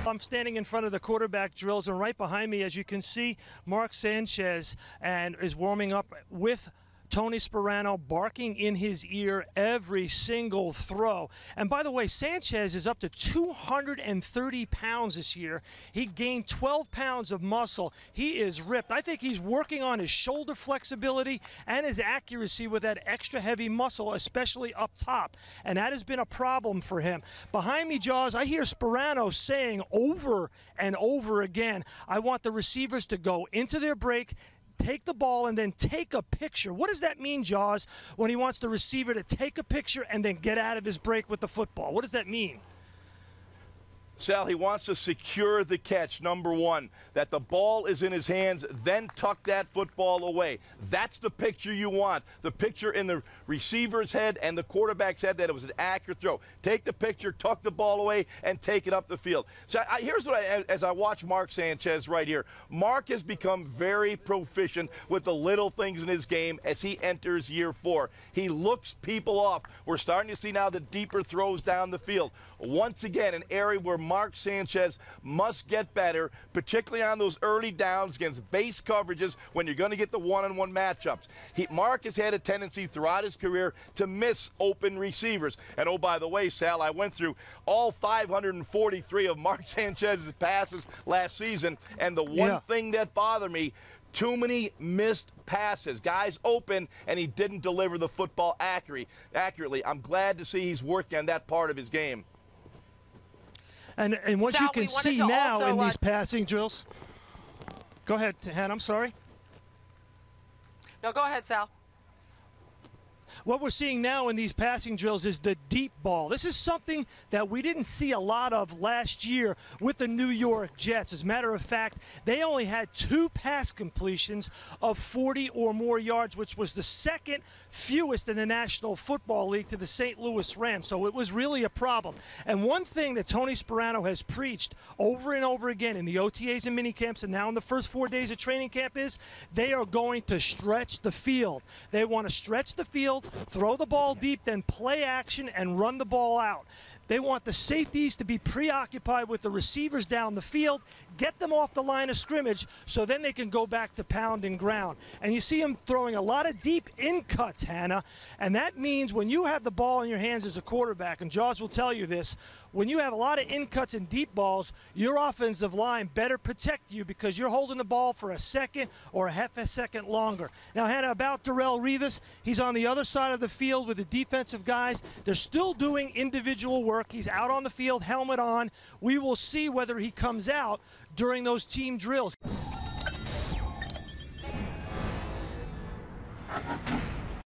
I'm standing in front of the quarterback drills, and right behind me, as you can see, Mark Sanchez and is warming up with Tony Sparano barking in his ear every single throw. And by the way, Sanchez is up to 230 pounds this year. He gained 12 pounds of muscle. He is ripped. I think he's working on his shoulder flexibility and his accuracy with that extra heavy muscle, especially up top. And that has been a problem for him. Behind me, Jaws, I hear Sparano saying over and over again, I want the receivers to go into their break, take the ball, and then take a picture. What does that mean, Jaws, when he wants the receiver to take a picture and then get out of his break with the football? What does that mean? Sal, he wants to secure the catch, number one, that the ball is in his hands, then tuck that football away. That's the picture you want, the picture in the receiver's head and the quarterback's head that it was an accurate throw. Take the picture, tuck the ball away, and take it up the field. So here's what as I watch Mark Sanchez right here, Mark has become very proficient with the little things in his game as he enters year 4. He looks people off. We're starting to see now the deeper throws down the field. Once again, an area where Mark Sanchez must get better, particularly on those early downs against base coverages when you're going to get the one-on-one matchups. Mark has had a tendency throughout his career to miss open receivers. And oh, by the way, Sal, I went through all 543 of Mark Sanchez's passes last season, and the one thing that bothered me, too many missed passes. Guys open, and he didn't deliver the football accurately. I'm glad to see he's working on that part of his game. And what Sal, you can see now in these passing drills. Go ahead, Han, I'm sorry. No, go ahead, Sal. What we're seeing now in these passing drills is the deep ball. This is something that we didn't see a lot of last year with the New York Jets. As a matter of fact, they only had 2 pass completions of 40 or more yards, which was the second fewest in the National Football League to the St. Louis Rams. So it was really a problem. And one thing that Tony Sparano has preached over and over again in the OTAs and minicamps and now in the first 4 days of training camp is they are going to stretch the field. They want to stretch the field, throw the ball deep, then play action and run the ball out. They want the safeties to be preoccupied with the receivers down the field, get them off the line of scrimmage so then they can go back to pounding ground. And you see him throwing a lot of deep in cuts, Hannah, and that means when you have the ball in your hands as a quarterback, and Jaws will tell you this, when you have a lot of in cuts and deep balls, your offensive line better protect you because you're holding the ball for a second or a half a second longer. Now, Hannah, about Darrelle Revis, he's on the other side of the field with the defensive guys. They're still doing individual work. He's out on the field, helmet on. We will see whether he comes out during those team drills.